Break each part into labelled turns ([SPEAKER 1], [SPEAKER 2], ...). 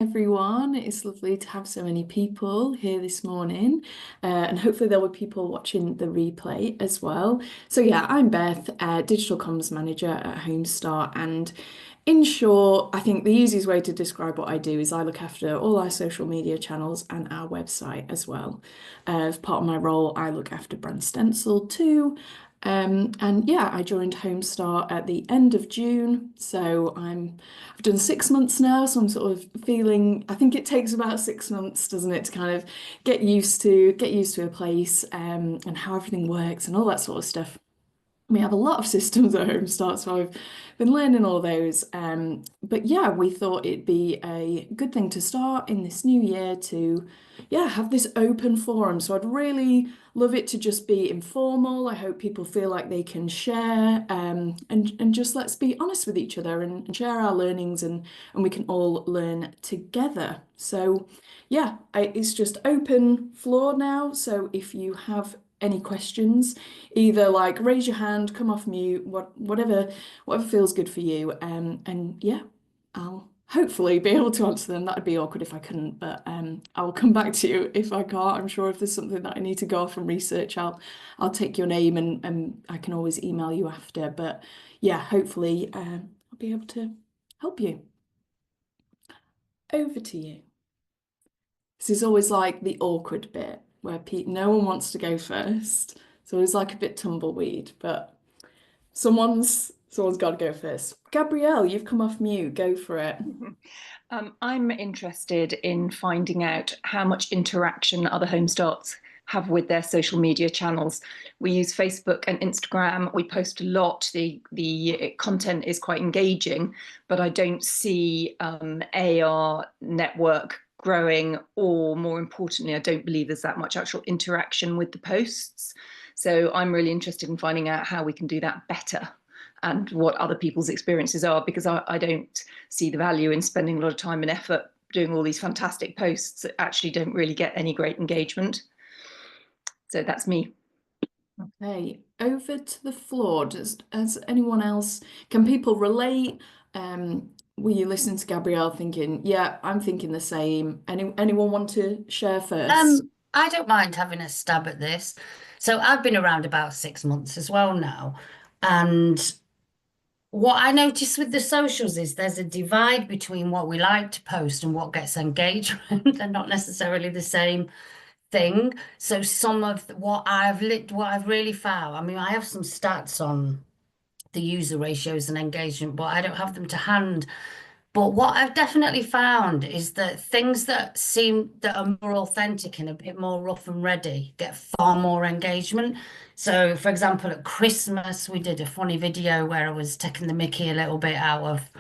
[SPEAKER 1] Everyone. It's lovely to have so many people here this morning, and hopefully there were people watching the replay as well. So yeah, I'm Beth, Digital Comms Manager at Homestar, and in short, I think the easiest way to describe what I do is I look after all our social media channels and our website as well. As part of my role, I look after Brand Stencil too. And yeah, I joined Homestar at the end of June, so I've done 6 months now, so I'm sort of feeling, I think it takes about 6 months, doesn't it, to kind of get used to a place, and how everything works and all that sort of stuff. We have a lot of systems at Homestart, so I've been learning all those. But yeah, we thought it'd be a good thing to start in this new year to, yeah, have this open forum. So I'd really love it to just be informal. I hope people feel like they can share, and just let's be honest with each other and share our learnings, and we can all learn together. So yeah, it's just open floor now. So if you have any questions, either like raise your hand, come off mute, whatever feels good for you. And yeah, I'll hopefully be able to answer them. That'd be awkward if I couldn't, but I will come back to you if I can't. I'm sure if there's something that I need to go off and research, I'll take your name, and I can always email you after. But yeah, hopefully I'll be able to help you. Over to you. This is always like the awkward bit where no one wants to go first. So it's like a bit tumbleweed, but someone's got to go first. Gabrielle, you've come off mute. Go for it.
[SPEAKER 2] I'm interested in finding out how much interaction other home starts have with their social media channels. We use Facebook and Instagram. We post a lot. The content is quite engaging, but I don't see AR network growing, or more importantly, I don't believe there's that much actual interaction with the posts. So I'm really interested in finding out how we can do that better and what other people's experiences are, because I don't see the value in spending a lot of time and effort doing all these fantastic posts that actually don't really get any great engagement. So that's me.
[SPEAKER 1] Okay, over to the floor. Has anyone else, can people relate? Were you listening to Gabrielle thinking, yeah, I'm thinking the same? Anyone want to share first?
[SPEAKER 3] I don't mind having a stab at this. So I've been around about 6 months as well now. And what I notice with the socials is there's a divide between what we like to post and what gets engagement. They're not necessarily the same thing. So some of what I've really found, I mean, I have some stats on the user ratios and engagement, but I don't have them to hand. But what I've definitely found is that things that are more authentic and a bit more rough and ready get far more engagement. So, for example, at Christmas, we did a funny video where I was taking the mickey a little bit out of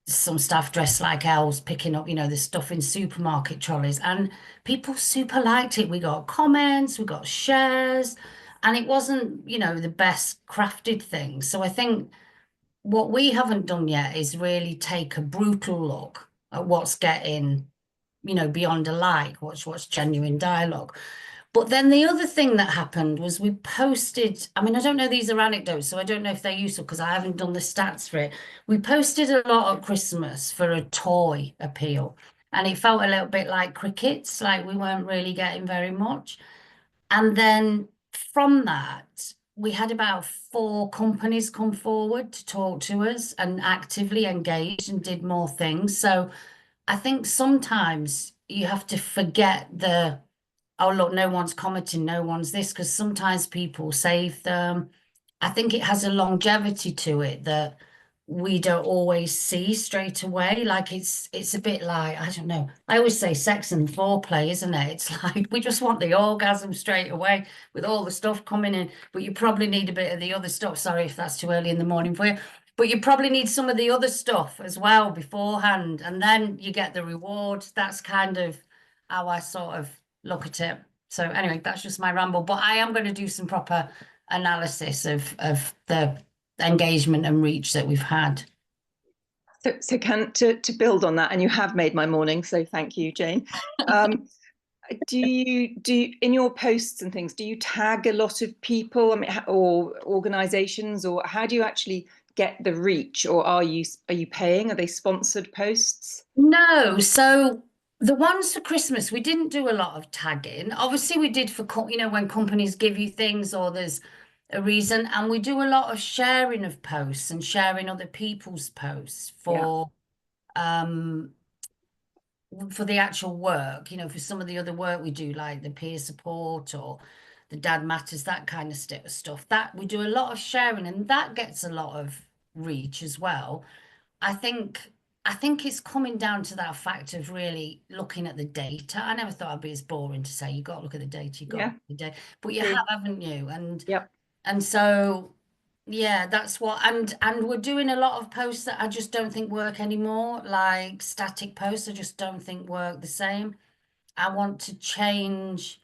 [SPEAKER 3] some staff dressed like elves picking up, the stuff in supermarket trolleys, and people super liked it. We got comments, we got shares, and it wasn't, the best crafted thing. So I think what we haven't done yet is really take a brutal look at what's getting, beyond a like, what's genuine dialogue. But then the other thing that happened was we posted, I mean, I don't know, these are anecdotes, so I don't know if they're useful because I haven't done the stats for it. We posted a lot at Christmas for a toy appeal, and it felt a little bit like crickets, like we weren't really getting very much. And then from that, we had about 4 companies come forward to talk to us and actively engaged and did more things. So I think sometimes you have to forget oh, look, no one's commenting, no one's this, because sometimes people save them. I think it has a longevity to it that we don't always see straight away. Like it's a bit like, I don't know. I always say sex and foreplay, isn't it? It's like we just want the orgasm straight away with all the stuff coming in, but you probably need a bit of the other stuff. Sorry if that's too early in the morning for you. But you probably need some of the other stuff as well beforehand, and then you get the reward. That's kind of how I sort of look at it. So anyway, that's just my ramble. But I am going to do some proper analysis of the engagement and reach that we've had.
[SPEAKER 2] So to build on that, and you have made my morning, so thank you, Jane. Do you in your posts and things, do you tag a lot of people, I mean, or organizations, or how do you actually get the reach, or are you paying? Are they sponsored posts?
[SPEAKER 3] No, so the ones for Christmas, we didn't do a lot of tagging. Obviously, we did for, when companies give you things or there's a reason, and we do a lot of sharing of posts and sharing other people's posts for the actual work, for some of the other work we do, like the peer support or the Dad Matters, that kind of stuff. That we do a lot of sharing, and that gets a lot of reach as well. I think it's coming down to that fact of really looking at the data. I never thought I'd be as boring to say you got to look at the data, you got to look at the data, but you have, haven't you? And so yeah, that's what, and we're doing a lot of posts that I just don't think work anymore, like static posts. I just don't think work the same. I want to change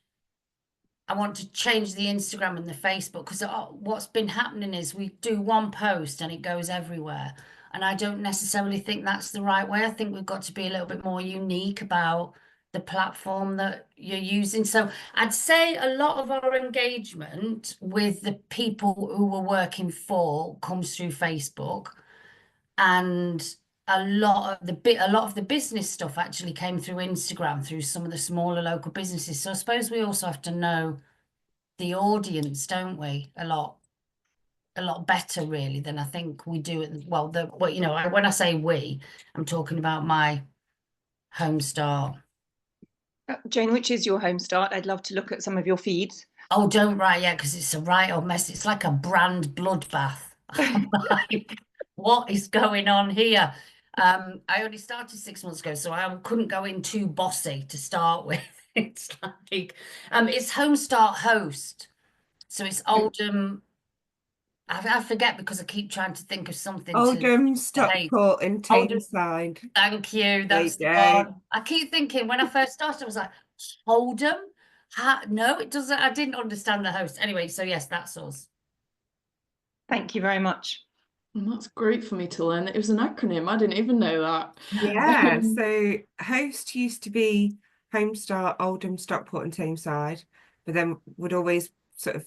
[SPEAKER 3] the Instagram and the Facebook, because what's been happening is we do one post and it goes everywhere. And I don't necessarily think that's the right way. I think we've got to be a little bit more unique about the platform that you're using. So I'd say a lot of our engagement with the people who we're working for comes through Facebook, and a lot of the business stuff actually came through Instagram, through some of the smaller local businesses. So I suppose we also have to know the audience, don't we? A lot better really than I think we do. When I say we, I'm talking about my Home Start.
[SPEAKER 2] Jane, which is your Home Start? I'd love to look at some of your feeds.
[SPEAKER 3] Oh, don't write yet, because it's a right old mess. It's like a brand bloodbath. I'm like, what is going on here? I only started 6 months ago, so I couldn't go in too bossy to start with. It's like it's Home Start Host. So it's Oldham. I forget because I keep trying to think of something.
[SPEAKER 4] Oldham, Stockport, and Tameside.
[SPEAKER 3] Thank you. That's the one. I keep thinking when I first started, I was like, Oldham? No, it doesn't. I didn't understand the host. Anyway, so yes, that's us.
[SPEAKER 2] Thank you very much.
[SPEAKER 1] And that's great for me to learn. It was an acronym. I didn't even know that.
[SPEAKER 4] Yeah, so host used to be Home Start, Oldham, Stockport, and Tameside, but then would always sort of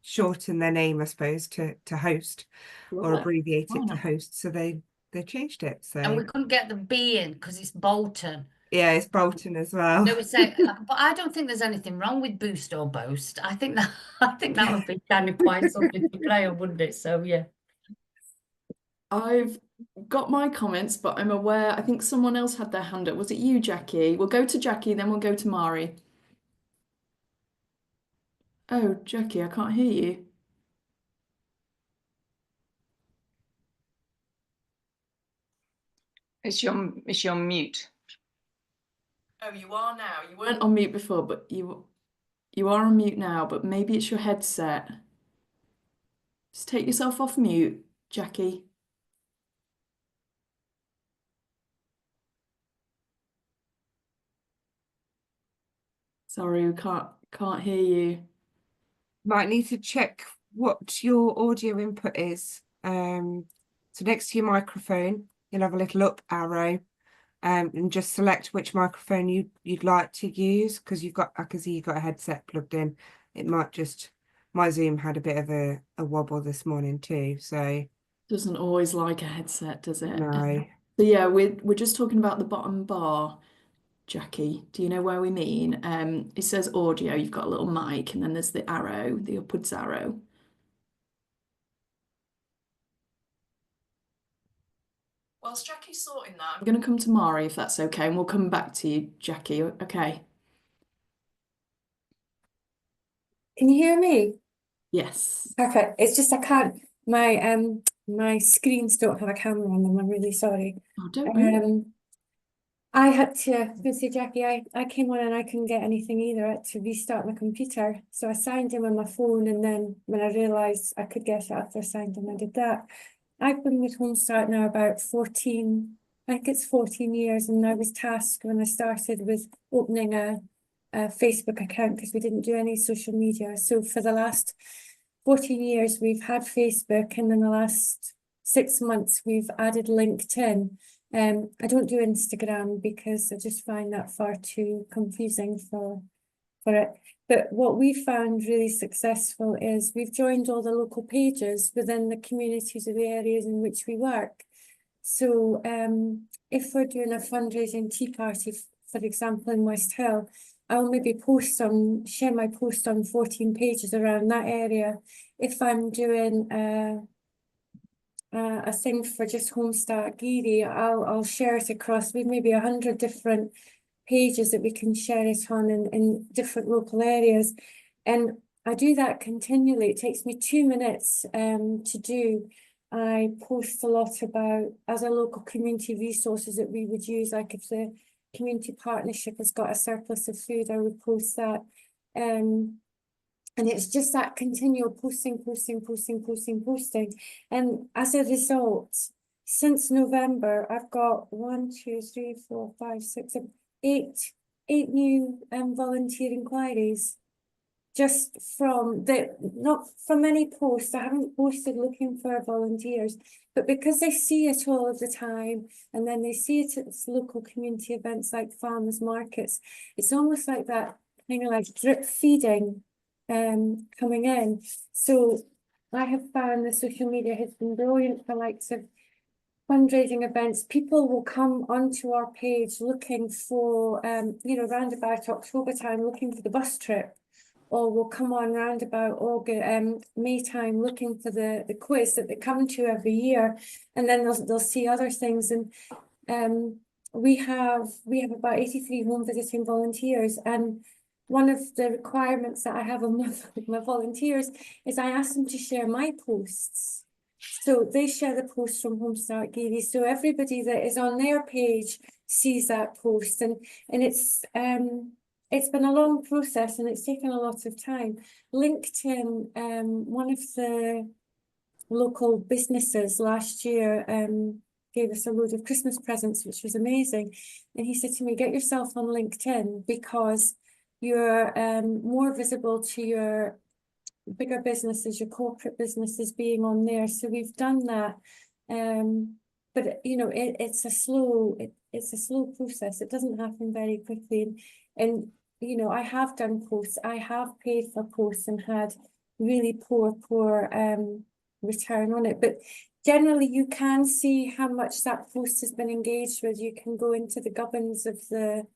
[SPEAKER 4] shorten their name, I suppose, to host, or abbreviate it to host. So they changed it. So
[SPEAKER 3] and we couldn't get the B in because it's Bolton.
[SPEAKER 4] Yeah, it's Bolton as well.
[SPEAKER 3] They would say, but I don't think there's anything wrong with boost or boast. I think that would be kind of quite something to play on, wouldn't it? So yeah.
[SPEAKER 1] I've got my comments, but I'm aware, I think someone else had their hand up. Was it you, Jackie? We'll go to Jackie, then we'll go to Mari. Oh, Jackie, I can't hear you.
[SPEAKER 2] Is she on mute?
[SPEAKER 1] Oh, you are now. You weren't on mute before, but you are on mute now, but maybe it's your headset. Just take yourself off mute, Jackie. Sorry, we can't hear you.
[SPEAKER 4] Might need to check what your audio input is. So next to your microphone, you'll have a little up arrow, and just select which microphone you'd like to use, because I can see you've got a headset plugged in. It might just, my Zoom had a bit of a wobble this morning too, so.
[SPEAKER 1] Doesn't always like a headset, does it?
[SPEAKER 4] No.
[SPEAKER 1] So yeah, we're just talking about the bottom bar, Jackie. Do you know where we mean? It says audio, you've got a little mic, and then there's the arrow, the upwards arrow. Whilst Jackie's sorting that, I'm going to come to Mari if that's okay, and we'll come back to you, Jackie. Okay.
[SPEAKER 5] Can you hear me?
[SPEAKER 1] Yes.
[SPEAKER 5] Perfect. It's just I can't. My screens don't have a camera on them. I'm really sorry.
[SPEAKER 1] Oh, don't worry.
[SPEAKER 5] I had to say, Jackie, I came on and I couldn't get anything either. I had to restart my computer. So I signed in with my phone, and then when I realised I could get it after I signed in, I did that. I've been with Home Start now about 14, I think it's 14 years, and I was tasked when I started with opening a Facebook account, because we didn't do any social media. So for the last 14 years, we've had Facebook, and in the last 6 months, we've added LinkedIn. I don't do Instagram because I just find that far too confusing for it. But what we found really successful is we've joined all the local pages within the communities of the areas in which we work. So if we're doing a fundraising tea party, for example, in West Hill, I'll maybe share my post on 14 pages around that area. If I'm doing a thing for just Homestart Geary, I'll share it across with maybe 100 different pages that we can share it on in different local areas. And I do that continually. It takes me 2 minutes to do. I post a lot about, as a local community, resources that we would use, like if the community partnership has got a surplus of food, I would post that. And it's just that continual posting. And as a result, since November, I've got 1, 2, 3, 4, 5, 6, 7, 8 new volunteer inquiries. Just from not from any posts. I haven't posted looking for volunteers, but because they see it all of the time, and then they see it at local community events like farmers markets, it's almost like that kind of like drip feeding coming in. So I have found the social media has been brilliant for likes of fundraising events. People will come onto our page looking for, round about October time, looking for the bus trip, or will come on round about August, May time, looking for the quiz that they come to every year, and then they'll see other things. And we have about 83 home visiting volunteers, and one of the requirements that I have on my volunteers is I ask them to share my posts. So they share the post from Homestart Geary. So everybody that is on their page sees that post, and it's been a long process and it's taken a lot of time. LinkedIn, one of the local businesses last year gave us a load of Christmas presents, which was amazing. And he said to me, get yourself on LinkedIn because you're more visible to your bigger businesses, your corporate businesses being on there. So we've done that. But it's a slow process. It doesn't happen very quickly. And I have done posts. I have paid for posts and had really poor return on it. But generally, you can see how much that post has been engaged with. You can go into the gubbins of the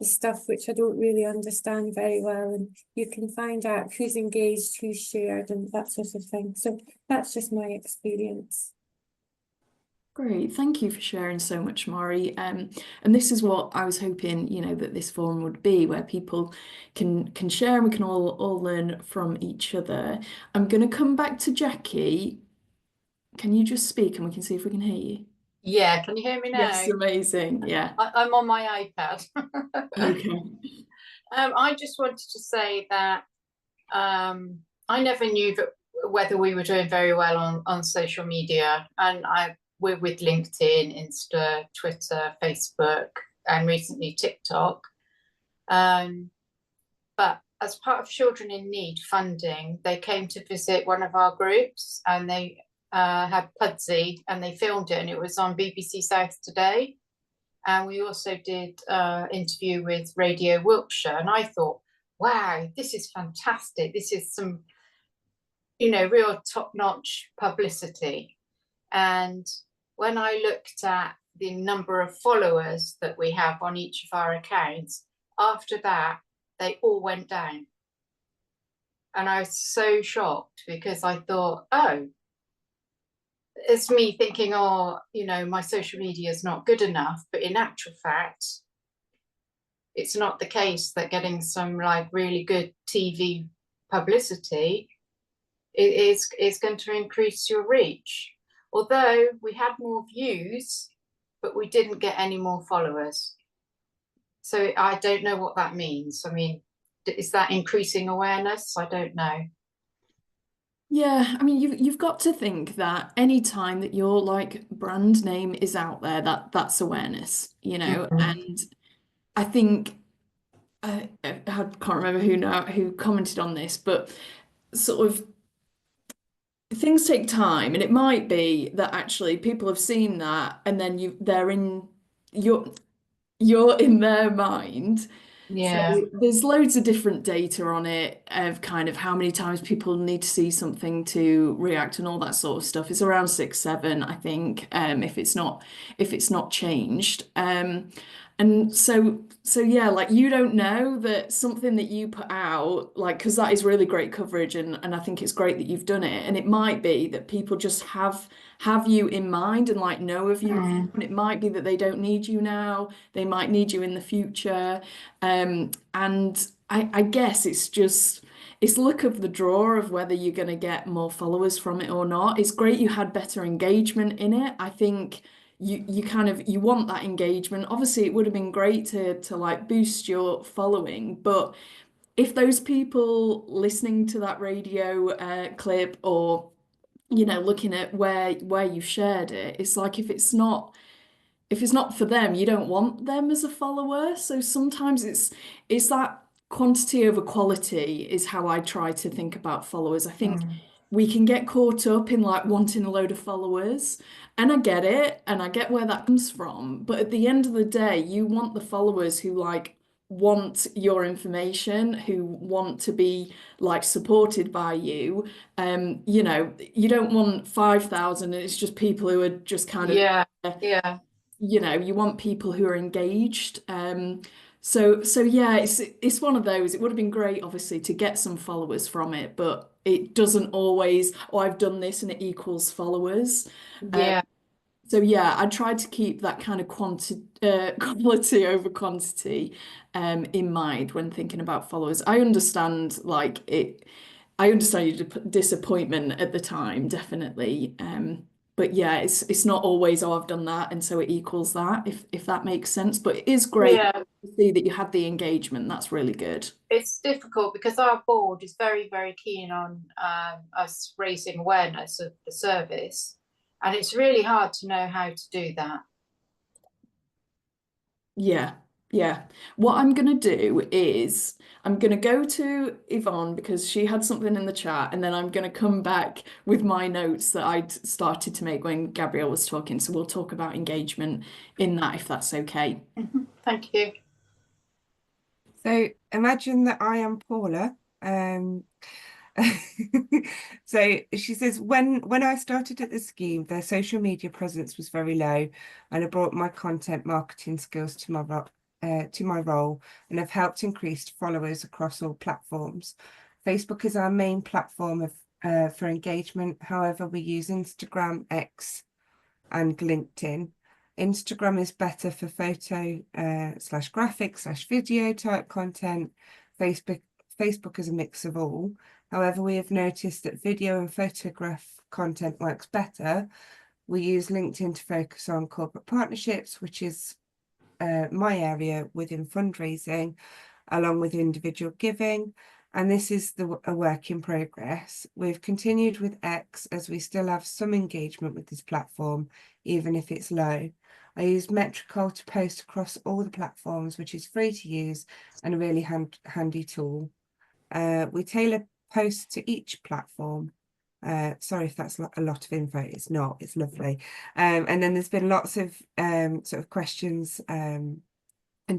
[SPEAKER 5] stuff, which I don't really understand very well, and you can find out who's engaged, who's shared, and that sort of thing. So that's just my experience.
[SPEAKER 1] Great, thank you for sharing so much, Mari. And this is what I was hoping, that this forum would be, where people can share and we can all learn from each other. I'm going to come back to Jackie. Can you just speak and we can see if we can hear you?
[SPEAKER 6] Yeah, can you hear me now?
[SPEAKER 1] Yes, amazing. Yeah.
[SPEAKER 6] I'm on my iPad.
[SPEAKER 1] Okay.
[SPEAKER 6] I just wanted to say that I never knew whether we were doing very well on social media, and we're with LinkedIn, Insta, Twitter, Facebook, and recently TikTok. But as part of Children in Need funding, they came to visit one of our groups, and they had Pudsey, and they filmed it, and it was on BBC South Today. And we also did an interview with Radio Wiltshire, and I thought, wow, this is fantastic. This is some, real top-notch publicity. And when I looked at the number of followers that we have on each of our accounts, after that, they all went down. And I was so shocked because I thought, oh, it's me thinking, my social media is not good enough. But in actual fact, it's not the case that getting some really good TV publicity is going to increase your reach. Although we had more views, but we didn't get any more followers. So I don't know what that means. I mean, is that increasing awareness? I don't know.
[SPEAKER 1] Yeah, I mean, you've got to think that any time that your brand name is out there, that's awareness,
[SPEAKER 6] Mhm.
[SPEAKER 1] And I think I can't remember who commented on this, but sort of things take time, and it might be that actually people have seen that, and then you're in their mind,
[SPEAKER 6] Yeah.
[SPEAKER 1] So there's loads of different data on it of kind of how many times people need to see something to react and all that sort of stuff. It's around 6, 7, I think, if it's not changed. And so yeah, like you don't know that something that you put out, like, because that is really great coverage, and I think it's great that you've done it. And it might be that people just have you in mind and like know of you, and it might be that they don't need you now, they might need you in the future. And I guess it's luck of the draw of whether you're going to get more followers from it or not. It's great you had better engagement in it. I think you kind of you want that engagement. Obviously, it would have been great to like boost your following, but if those people listening to that radio clip, or looking at where you shared it, it's like if it's not for them, you don't want them as a follower. So sometimes it's that quantity over quality is how I try to think about followers. I think we can get caught up in like wanting a load of followers, and I get it, and I get where that comes from. But at the end of the day, you want the followers who like want your information, who want to be like supported by you. You don't want 5,000 and it's just people who are just kind of
[SPEAKER 6] Yeah. Yeah.
[SPEAKER 1] you want people who are engaged. So yeah, it's one of those. It would have been great, obviously, to get some followers from it, but it doesn't always, oh, I've done this and it equals followers.
[SPEAKER 6] Yeah.
[SPEAKER 1] So yeah, I tried to keep that kind of quality over quantity in mind when thinking about followers. I understand like it. I understand your disappointment at the time, definitely. But yeah, it's not always, oh, I've done that, and so it equals that, if that makes sense. But it is great
[SPEAKER 6] Yeah.
[SPEAKER 1] to see that you had the engagement. That's really good.
[SPEAKER 6] It's difficult because our board is very, very keen on us raising awareness of the service, and it's really hard to know how to do that.
[SPEAKER 1] Yeah, yeah. What I'm gonna do is I'm gonna go to Yvonne because she had something in the chat, and then I'm gonna come back with my notes that I'd started to make when Gabrielle was talking. So we'll talk about engagement in that, if that's okay.
[SPEAKER 6] Thank you.
[SPEAKER 4] So imagine that I am Paula. So she says, when I started at the scheme, their social media presence was very low, and I brought my content marketing skills to my role and have helped increase followers across all platforms. Facebook is our main platform for engagement. However, we use Instagram, X, and LinkedIn. Instagram is better for photo / graphic / video type content. Facebook is a mix of all. However, we have noticed that video and photograph content works better. We use LinkedIn to focus on corporate partnerships, which is my area within fundraising, along with individual giving. And this is a work in progress. We've continued with X as we still have some engagement with this platform, even if it's low. I use Metrical to post across all the platforms, which is free to use and a really handy tool. We tailor posts to each platform. Sorry if that's a lot of info. It's not, it's lovely. And then there's been lots of sort of questions and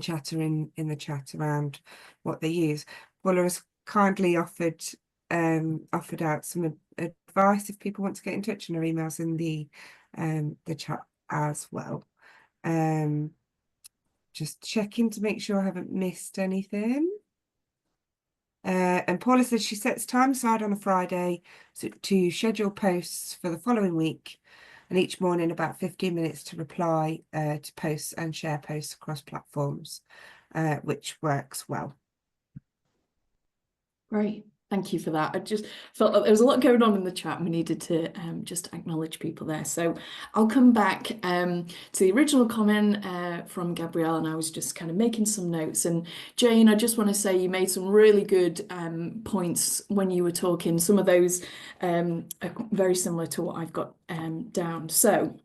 [SPEAKER 4] chatter in the chat around what they use. Paula has kindly offered out some advice if people want to get in touch, and her emails in the chat as well. Just checking to make sure I haven't missed anything. And Paula says she sets time aside on a Friday to schedule posts for the following week, and each morning about 15 minutes to reply to posts and share posts across platforms, which works well.
[SPEAKER 1] Great. Thank you for that. I just felt like there was a lot going on in the chat, and we needed to just acknowledge people there. So I'll come back to the original comment from Gabrielle, and I was just kind of making some notes. And Jane, I just want to say you made some really good points when you were talking. Some of those are very similar to what I've got down. So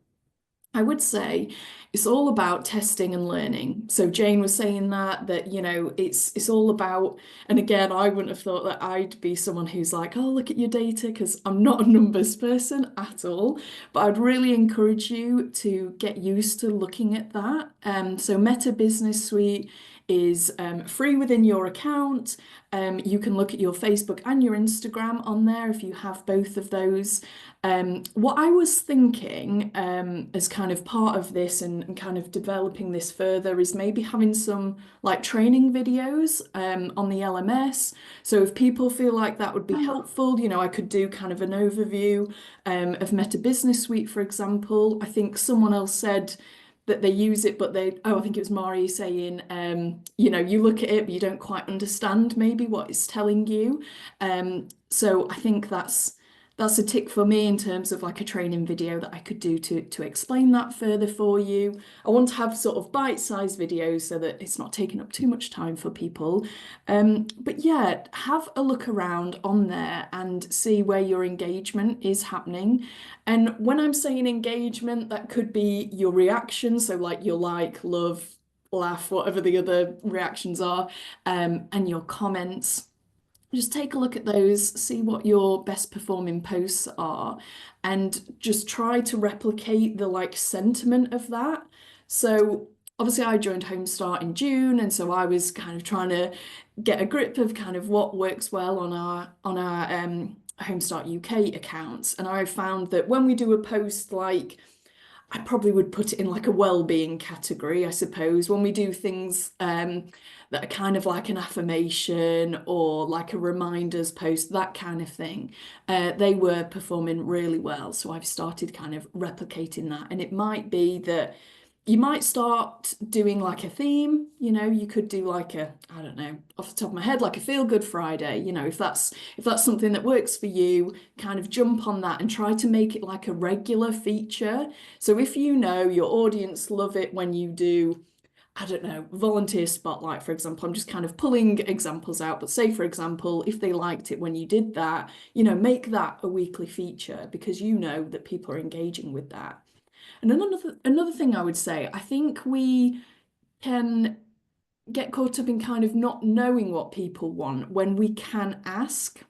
[SPEAKER 1] I would say it's all about testing and learning. So Jane was saying that it's all about, and again, I wouldn't have thought that I'd be someone who's like, oh, look at your data, because I'm not a numbers person at all. But I'd really encourage you to get used to looking at that. So Meta Business Suite is free within your account. You can look at your Facebook and your Instagram on there if you have both of those. What I was thinking as kind of part of this and kind of developing this further is maybe having some like training videos on the LMS. So if people feel like that would be helpful, you know, I could do kind of an overview of Meta Business Suite, for example. I think someone else said that they use it, but I think it was Mari saying, you know, you look at it, but you don't quite understand maybe what it's telling you. So I think that's a tick for me in terms of like a training video that I could do to explain that further for you. I want to have sort of bite-sized videos so that it's not taking up too much time for people. But yeah, have a look around on there and see where your engagement is happening. And when I'm saying engagement, that could be your reaction, so like your like, love, laugh, whatever the other reactions are, and your comments. Just take a look at those, see what your best performing posts are, and just try to replicate the like sentiment of that. So obviously I joined Homestart in June, and so I was kind of trying to get a grip of kind of what works well on our Homestart UK accounts. And I found that when we do a post, like I probably would put it in like a well-being category, I suppose, when we do things that are kind of like an affirmation or like a reminders post, that kind of thing. They were performing really well. So I've started kind of replicating that. And it might be that you might start doing like a theme, you know, you could do like a, I don't know, off the top of my head, like a Feel Good Friday, you know, if that's something that works for you, kind of jump on that and try to make it like a regular feature. So if you know your audience love it when you do, I don't know, volunteer spotlight, for example, I'm just kind of pulling examples out, but say, for example, if they liked it when you did that, you know, make that a weekly feature because you know that people are engaging with that. And another thing I would say, I think we can get caught up in kind of not knowing what people want when we can ask.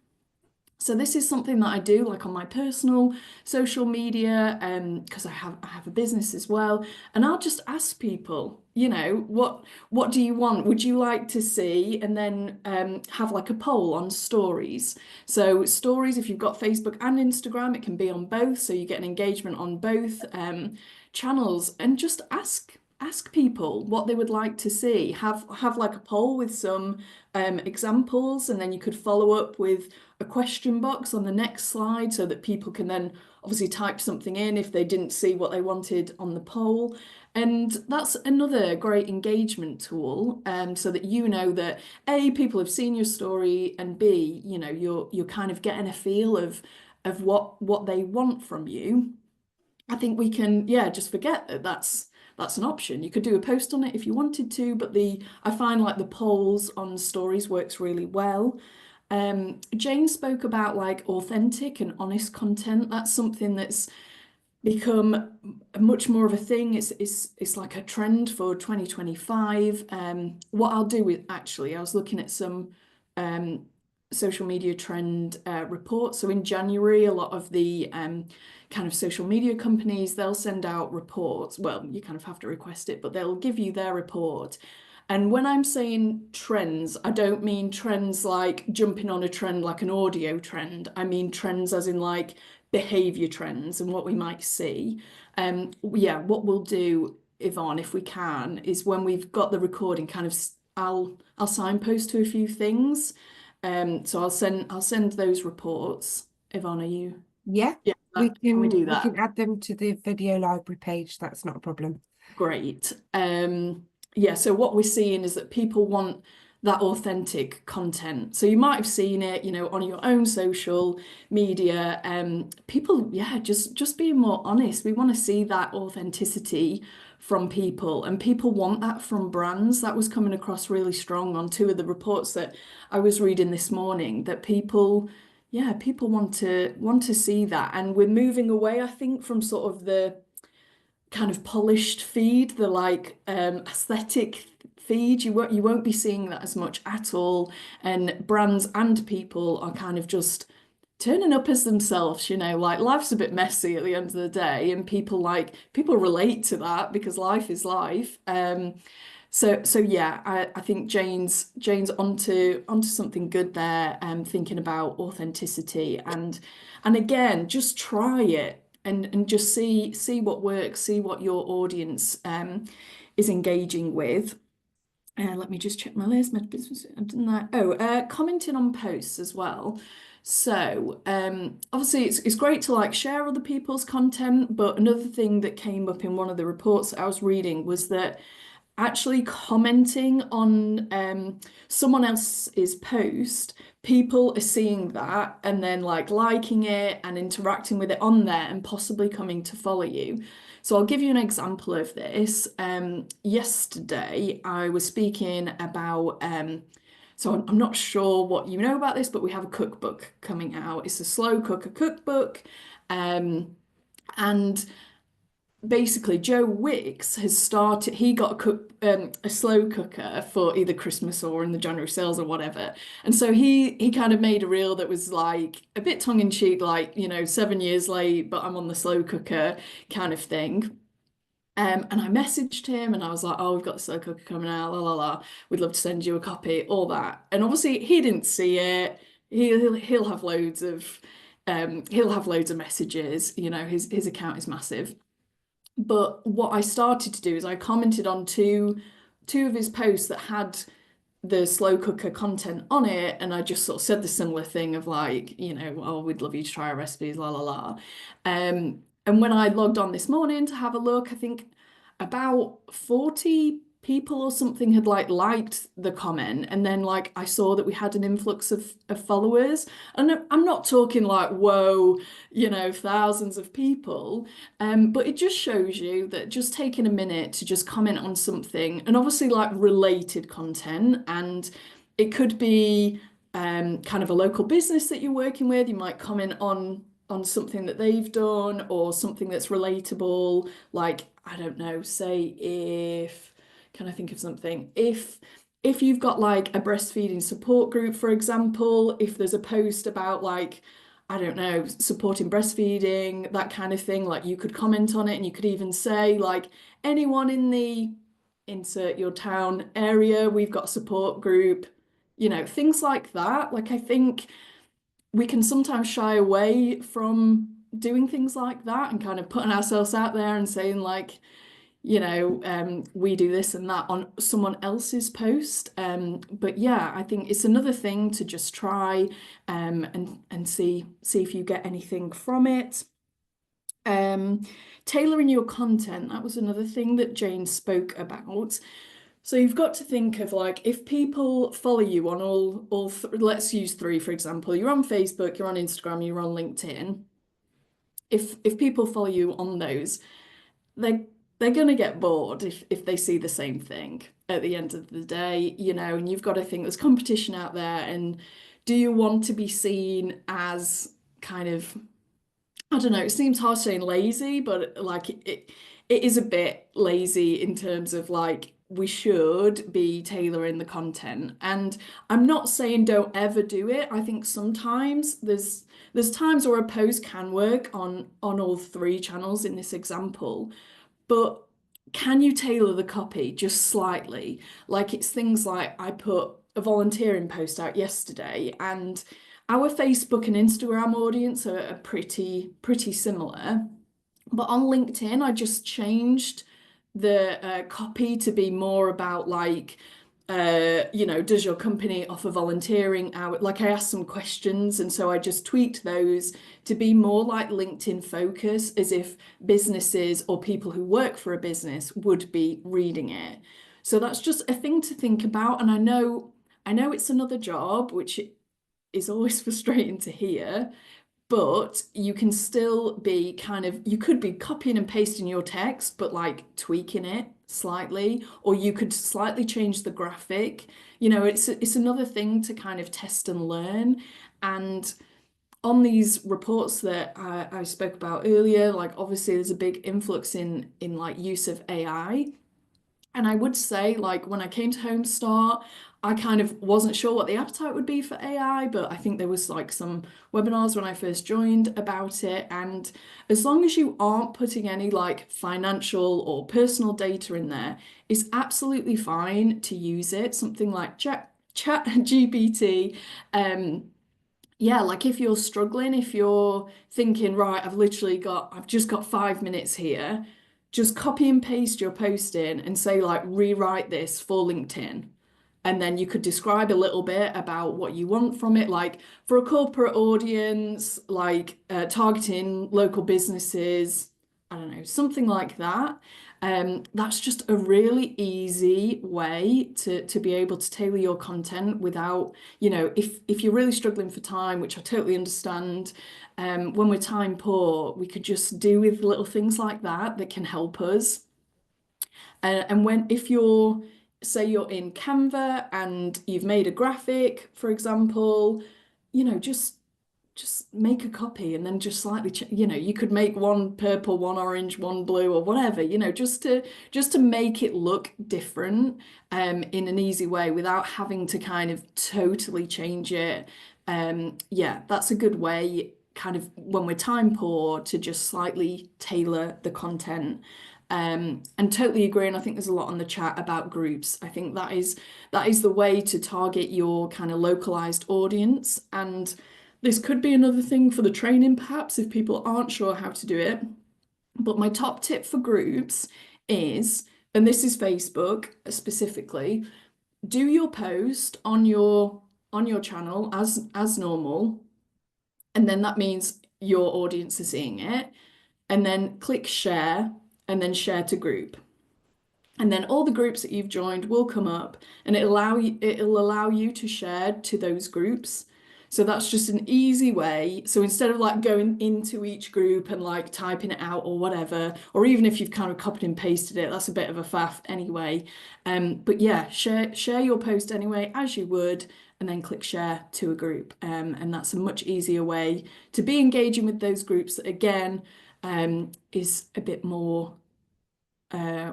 [SPEAKER 1] So this is something that I do like on my personal social media, because I have a business as well, and I'll just ask people, you know, what do you want? Would you like to see? And then have like a poll on stories. So stories, if you've got Facebook and Instagram, it can be on both, so you get an engagement on both channels, and just ask people what they would like to see. Have like a poll with some examples, and then you could follow up with a question box on the next slide so that people can then obviously type something in if they didn't see what they wanted on the poll. And that's another great engagement tool, so that you know that A, people have seen your story, and B, you know, you're kind of getting a feel of what they want from you. I think we can, yeah, just forget that that's an option. You could do a post on it if you wanted to, but I find like the polls on stories works really well. Jane spoke about like authentic and honest content. That's something that's become much more of a thing. It's like a trend for 2025. What I'll do with actually, I was looking at some social media trend reports. So in January, a lot of the kind of social media companies, they'll send out reports. Well, you kind of have to request it, but they'll give you their report. And when I'm saying trends, I don't mean trends like jumping on a trend like an audio trend. I mean trends as in like behavior trends and what we might see. Yeah, what we'll do, Yvonne, if we can, is when we've got the recording, kind of I'll signpost to a few things. So I'll send those reports. Yvonne, are you?
[SPEAKER 4] Yeah,
[SPEAKER 1] Can we do that?
[SPEAKER 4] We can add them to the video library page. That's not a problem.
[SPEAKER 1] Great. Yeah, so what we're seeing is that people want that authentic content. So you might have seen it, you know, on your own social media. People, yeah, just being more honest. We want to see that authenticity from people, and people want that from brands. That was coming across really strong on two of the reports that I was reading this morning, that people want to see that. And we're moving away, I think, from sort of the kind of polished feed, the like aesthetic feed. You won't be seeing that as much at all. And brands and people are kind of just turning up as themselves, you know, like life's a bit messy at the end of the day, and people relate to that because life is life. So yeah, I think Jane's onto something good there, thinking about authenticity and again, just try it and just see what works, see what your audience is engaging with. Let me just check my list. My business, I've done that. Oh, commenting on posts as well. So obviously it's great to like share other people's content, but another thing that came up in one of the reports that I was reading was that actually commenting on someone else's post, people are seeing that and then like liking it and interacting with it on there and possibly coming to follow you. So I'll give you an example of this. Yesterday I was speaking about so I'm not sure what you know about this, but we have a cookbook coming out. It's a slow cooker cookbook. And basically Joe Wicks has started, he got a slow cooker for either Christmas or in the January sales or whatever, and so he kind of made a reel that was like a bit tongue-in-cheek, like, you know, 7 years late but I'm on the slow cooker kind of thing. And I messaged him and I was like, oh, we've got the slow cooker coming out, la la la, we'd love to send you a copy, all that. And obviously he didn't see it. He'll have loads of messages, you know, his account is massive. But what I started to do is I commented on two of his posts that had the slow cooker content on it, and I just sort of said the similar thing of like, you know, oh, we'd love you to try our recipes, la la la. And when I logged on this morning to have a look, I think about 40 people or something had like liked the comment, and then like I saw that we had an influx of followers, and I'm not talking like, whoa, you know, thousands of people, but it just shows you that just taking a minute to just comment on something, and obviously like related content, and it could be kind of a local business that you're working with, you might comment on something that they've done or something that's relatable, like, I don't know, say if, can I think of something? If you've got like a breastfeeding support group, for example, if there's a post about like, I don't know, supporting breastfeeding, that kind of thing, like you could comment on it, and you could even say like, anyone in the insert your town area, we've got a support group, you know, things like that. Like I think we can sometimes shy away from doing things like that and kind of putting ourselves out there and saying like, you know, we do this and that on someone else's post. But yeah, I think it's another thing to just try and see if you get anything from it. Tailoring your content, that was another thing that Jane spoke about. So you've got to think of like, if people follow you on let's use three, for example, you're on Facebook, you're on Instagram, you're on LinkedIn. If people follow you on those, they're going to get bored if they see the same thing at the end of the day, you know, and you've got to think there's competition out there, and do you want to be seen as kind of, I don't know, it seems harsh saying lazy, but like it is a bit lazy in terms of like, we should be tailoring the content. And I'm not saying don't ever do it. I think sometimes there's times where a post can work on all three channels in this example, but can you tailor the copy just slightly? Like it's things like, I put a volunteering post out yesterday, and our Facebook and Instagram audience are pretty similar. But on LinkedIn, I just changed the copy to be more about like, you know, does your company offer volunteering hours? Like I asked some questions, and so I just tweaked those to be more like LinkedIn focus, as if businesses or people who work for a business would be reading it. So that's just a thing to think about. And I know it's another job, which is always frustrating to hear, but you can still be kind of, you could be copying and pasting your text, but like tweaking it slightly, or you could slightly change the graphic. You know, it's another thing to kind of test and learn. And on these reports that I spoke about earlier, like obviously there's a big influx in like use of AI. And I would say, like, when I came to Homestart, I kind of wasn't sure what the appetite would be for AI, but I think there was like some webinars when I first joined about it. And as long as you aren't putting any like financial or personal data in there, it's absolutely fine to use it. Something like Chat GPT. Yeah, like if you're struggling, if you're thinking, right, I've just got 5 minutes here, just copy and paste your post in and say, like, rewrite this for LinkedIn. And then you could describe a little bit about what you want from it, like for a corporate audience, like targeting local businesses, I don't know, something like that. That's just a really easy way to be able to tailor your content without, if you're really struggling for time, which I totally understand, when we're time poor, we could just do with little things like that can help us. And if you're, say you're in Canva and you've made a graphic, for example, just make a copy and then just slightly, you could make one purple, one orange, one blue, or whatever, just to make it look different, in an easy way without having to kind of totally change it. Yeah, that's a good way, kind of when we're time poor, to just slightly tailor the content. And totally agree. And I think there's a lot on the chat about groups. I think that is the way to target your kind of localized audience. And this could be another thing for the training, perhaps, if people aren't sure how to do it. But my top tip for groups is, and this is Facebook specifically, do your post on your channel as normal, and then that means your audience is seeing it, and then click share, and then share to group. And then all the groups that you've joined will come up, and it'll allow you to share to those groups. So that's just an easy way. So instead of like going into each group and like typing it out or whatever, or even if you've kind of copied and pasted it, that's a bit of a faff anyway. But yeah, share your post anyway, as you would, and then click share to a group. And that's a much easier way to be engaging with those groups that, again, is a bit more, I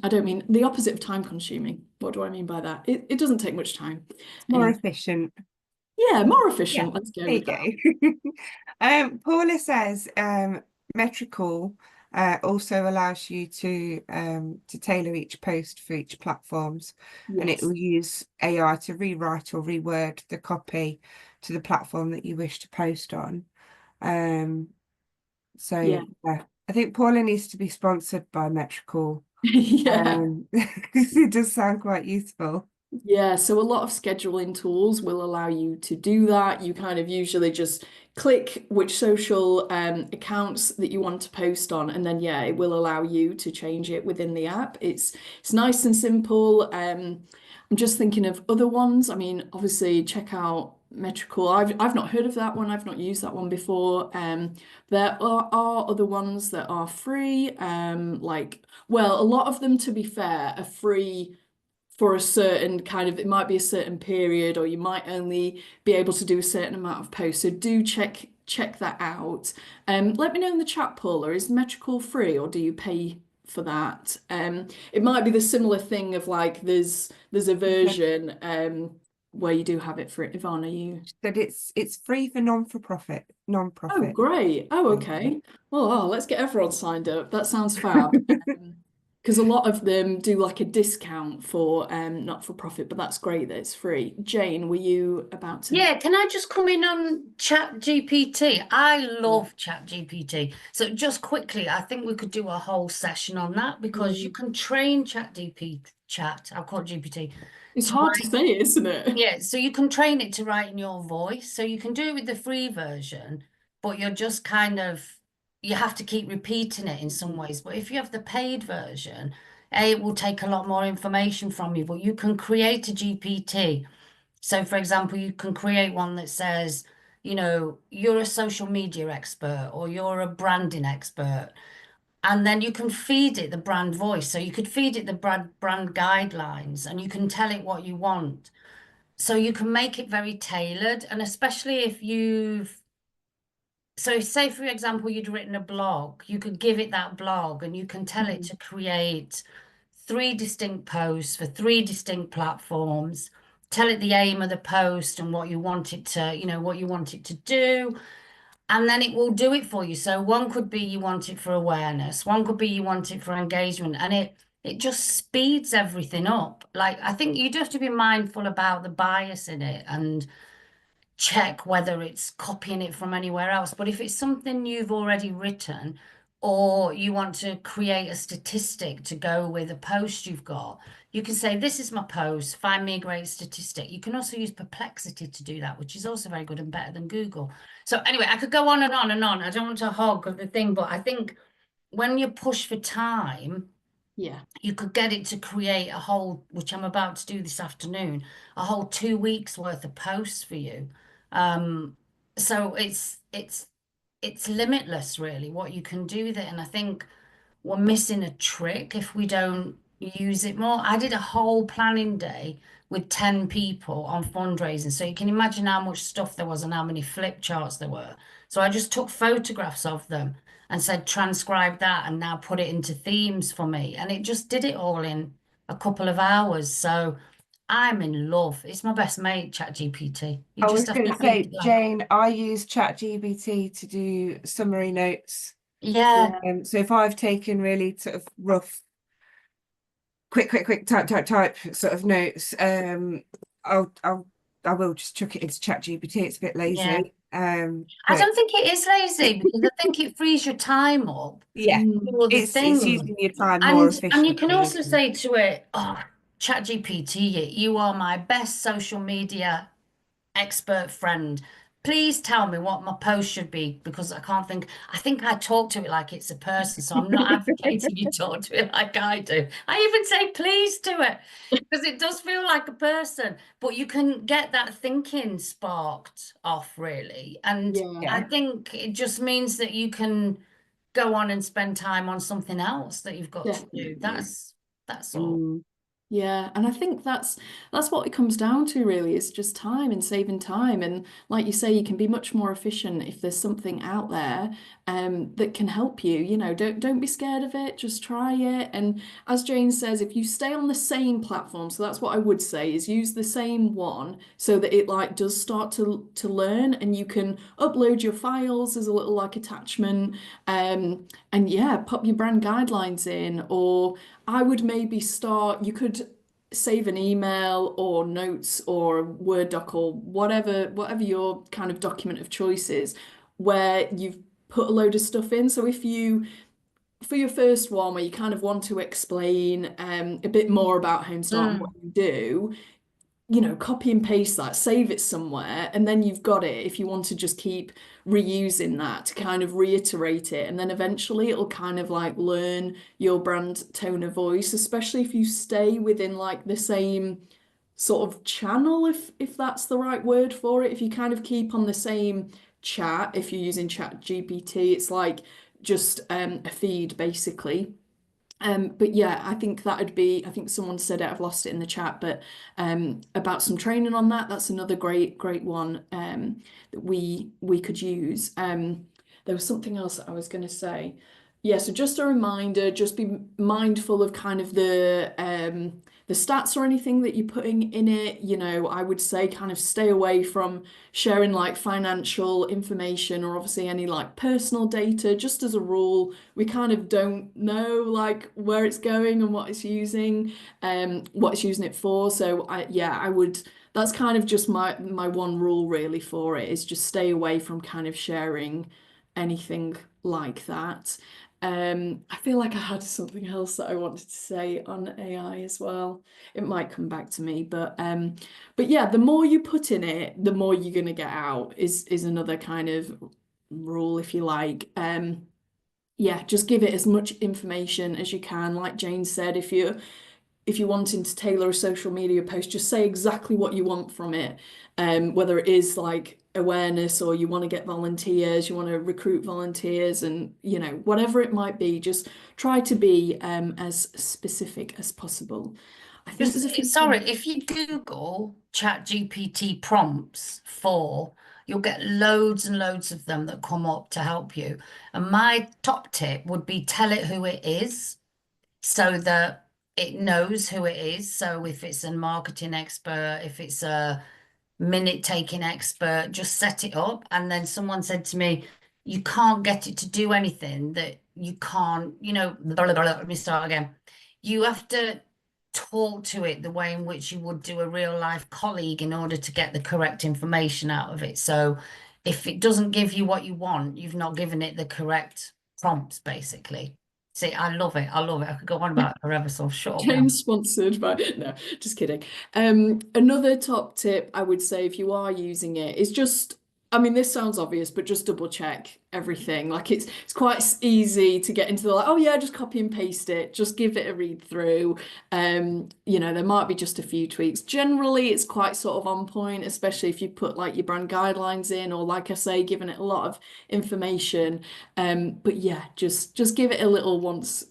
[SPEAKER 1] don't mean the opposite of time consuming. What do I mean by that? It doesn't take much time.
[SPEAKER 4] More
[SPEAKER 1] And
[SPEAKER 4] efficient.
[SPEAKER 1] yeah, more efficient.
[SPEAKER 4] Yeah,
[SPEAKER 1] Let's go
[SPEAKER 4] there you
[SPEAKER 1] with that.
[SPEAKER 4] go. Paula says Metrical also allows you to tailor each post for each platforms, and it
[SPEAKER 1] Yes.
[SPEAKER 4] will use AI to rewrite or reword the copy to the platform that you wish to post on. So
[SPEAKER 1] Yeah.
[SPEAKER 4] yeah, I think Paula needs to be sponsored by Metrical.
[SPEAKER 1] Yeah.
[SPEAKER 4] Because it does sound quite useful.
[SPEAKER 1] Yeah, so a lot of scheduling tools will allow you to do that. You kind of usually just click which social accounts that you want to post on, and then yeah, it will allow you to change it within the app. It's nice and simple. I'm just thinking of other ones. I mean, obviously check out Metrical. I've not heard of that one. I've not used that one before. There are other ones that are free. Well, a lot of them, to be fair, are free for a certain kind of, it might be a certain period, or you might only be able to do a certain amount of posts. So do check that out. Let me know in the chat, Paula, is Metrical free or do you pay for that? It might be the similar thing of like there's a version where you do have it for it. Yvonne, are you?
[SPEAKER 4] That it's free for non-profit.
[SPEAKER 1] Oh, great. Oh, okay. Well, let's get everyone signed up. That sounds fab. Because a lot of them do like a discount for not for profit, but that's great that it's free. Jane, were you about to?
[SPEAKER 3] Yeah, can I just come in on Chat GPT? I love Chat GPT. So just quickly, I think we could do a whole session on that, because you can train I'll call it GPT.
[SPEAKER 1] It's hard to say, isn't it?
[SPEAKER 3] Yeah, so you can train it to write in your voice. So you can do it with the free version, but you're just kind of, you have to keep repeating it in some ways. But if you have the paid version, it will take a lot more information from you, but you can create a GPT. So for example, you can create one that says, you're a social media expert or you're a branding expert. And then you can feed it the brand voice. So you could feed it the brand guidelines, and you can tell it what you want. So you can make it very tailored. And especially if so say, for example, you'd written a blog, you could give it that blog and you can tell it to create 3 distinct posts for 3 distinct platforms. Tell it the aim of the post and what you want it to, you know, what you want it to do. And then it will do it for you. So one could be you want it for awareness, one could be you want it for engagement, and it just speeds everything up. Like, I think you do have to be mindful about the bias in it and check whether it's copying it from anywhere else. But if it's something you've already written, or you want to create a statistic to go with a post you've got, you can say, this is my post, find me a great statistic. You can also use Perplexity to do that, which is also very good and better than Google. So anyway, I could go on and on and on. I don't want to hog the thing, but I think when you push for time,
[SPEAKER 1] Yeah.
[SPEAKER 3] you could get it to create a whole, which I'm about to do this afternoon, a whole 2 weeks worth of posts for you. So it's limitless really what you can do with it. And I think we're missing a trick if we don't use it more. I did a whole planning day with 10 people on fundraising. So you can imagine how much stuff there was and how many flip charts there were. So I just took photographs of them and said, transcribe that and now put it into themes for me. And it just did it all in a couple of hours. So I'm in love. It's my best mate, ChatGPT. You
[SPEAKER 4] I
[SPEAKER 3] just
[SPEAKER 4] was
[SPEAKER 3] have
[SPEAKER 4] going
[SPEAKER 3] to
[SPEAKER 4] to say,
[SPEAKER 3] think like,
[SPEAKER 4] Jane, I use ChatGPT to do summary notes.
[SPEAKER 3] yeah,
[SPEAKER 4] So if I've taken really sort of rough, quick, type sort of notes, I will just chuck it into ChatGPT. It's a bit lazy.
[SPEAKER 3] Yeah. I
[SPEAKER 4] But
[SPEAKER 3] don't think it is lazy because I think it frees your time up
[SPEAKER 4] yeah,
[SPEAKER 3] to do other
[SPEAKER 4] it's
[SPEAKER 3] things.
[SPEAKER 4] using your time more
[SPEAKER 3] And you
[SPEAKER 4] efficiently,
[SPEAKER 3] can also
[SPEAKER 4] isn't it?
[SPEAKER 3] say to it, oh, ChatGPT, you are my best social media expert friend. Please tell me what my post should be because I can't think. I think I talk to it like it's a person, so I'm not advocating you talk to it like I do. I even say please to it because it does feel like a person, but you can get that thinking sparked off really. And
[SPEAKER 1] Yeah.
[SPEAKER 3] I think it just means that you can go on and spend time on something else that you've got to do.
[SPEAKER 1] Definitely.
[SPEAKER 3] That's all.
[SPEAKER 1] Yeah, and I think that's what it comes down to really, is just time and saving time. And like you say, you can be much more efficient if there's something out there that can help you. You know, don't be scared of it, just try it. And as Jane says, if you stay on the same platform, so that's what I would say, is use the same one so that it like does start to learn, and you can upload your files as a little like attachment. And yeah, pop your brand guidelines in, or I would maybe start, you could save an email or notes or a Word doc or whatever your kind of document of choice is, where you've put a load of stuff in. So if you, for your first one where you kind of want to explain a bit more about Homestart and what you do, you know, copy and paste that, save it somewhere, and then you've got it if you want to just keep reusing that to kind of reiterate it. And then eventually it'll kind of like learn your brand tone of voice, especially if you stay within like the same sort of channel, if that's the right word for it. If you kind of keep on the same chat, if you're using ChatGPT, it's like just a feed basically. But yeah, I think that'd be, I think someone said it, I've lost it in the chat, but about some training on that, that's another great one that we could use. There was something else that I was going to say. Yeah, so just a reminder, just be mindful of kind of the stats or anything that you're putting in it. You know, I would say kind of stay away from sharing like financial information or obviously any like personal data. Just as a rule, we kind of don't know like where it's going and what it's using, what it's using it for. So I would, that's kind of just my one rule really for it, is just stay away from kind of sharing anything like that. I feel like I had something else that I wanted to say on AI as well. It might come back to me, but yeah, the more you put in it, the more you're gonna get out is another kind of rule, if you like. Yeah, just give it as much information as you can. Like Jane said, if you're wanting to tailor a social media post, just say exactly what you want from it. Whether it is like awareness or you want to get volunteers, you want to recruit volunteers, and you know, whatever it might be, just try to be as specific as possible. I think there's a few
[SPEAKER 3] Sorry, if you Google ChatGPT prompts you'll get loads and loads of them that come up to help you. And my top tip would be tell it who it is, so that it knows who it is. So if it's a marketing expert, if it's a minute taking expert, just set it up. And then someone said to me, you can't get it to do anything that you can't, blah, blah, blah, let me start again. You have to talk to it the way in which you would do a real life colleague in order to get the correct information out of it. So if it doesn't give you what you want, you've not given it the correct prompts, basically. See, I love it. I love it. I could go on about it forever, so shut up now.
[SPEAKER 1] James sponsored by, no, just kidding. Another top tip I would say if you are using it is just, I mean, this sounds obvious, but just double check everything. Like it's quite easy to get into the like, oh yeah, just copy and paste it, just give it a read through. There might be just a few tweaks. Generally, it's quite sort of on point, especially if you put like your brand guidelines in, or like I say, giving it a lot of information. But yeah, just give it a little once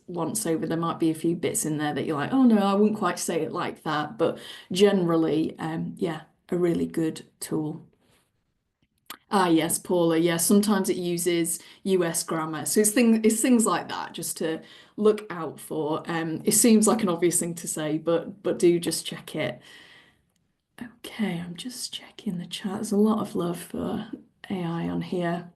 [SPEAKER 1] over. There might be a few bits in there that you're like, oh no, I wouldn't quite say it like that. But generally, yeah, a really good tool. Ah, yes, Paula. Yeah, sometimes it uses US grammar. So it's things like that just to look out for. It seems like an obvious thing to say, but do just check it. Okay, I'm just checking the chat. There's a lot of love for AI on here.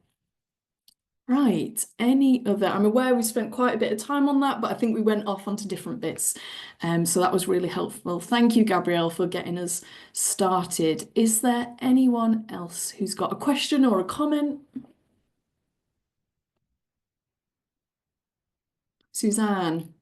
[SPEAKER 1] Right, any other? I'm aware we spent quite a bit of time on that, but I think we went off onto different bits. So that was really helpful. Thank you, Gabrielle, for getting us started. Is there anyone else who's got a question or a comment? Suzanne.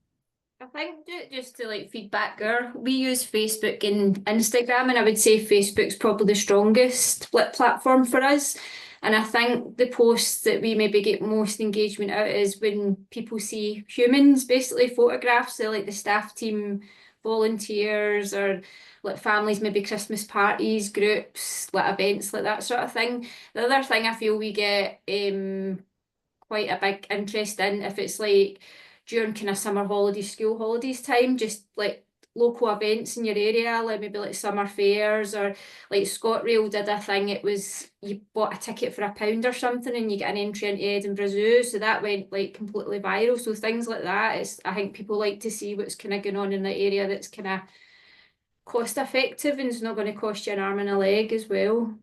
[SPEAKER 7] I think just to like feedback there, we use Facebook and Instagram, and I would say Facebook's probably the strongest platform for us. And I think the posts that we maybe get most engagement out is when people see humans, basically photographs, so like the staff team, volunteers, or like families, maybe Christmas parties, groups, like events, like that sort of thing. The other thing I feel we get quite a big interest in, if it's like during kind of summer holidays, school holidays time, just like local events in your area, like maybe like summer fairs, or like ScotRail did a thing, it was you bought a ticket for £1 or something and you get an entry into Edinburgh Zoo, so that went like completely viral. So things like that, I think people like to see what's kind of going on in the area that's kind of cost effective and it's not going to cost you an arm and a leg as well.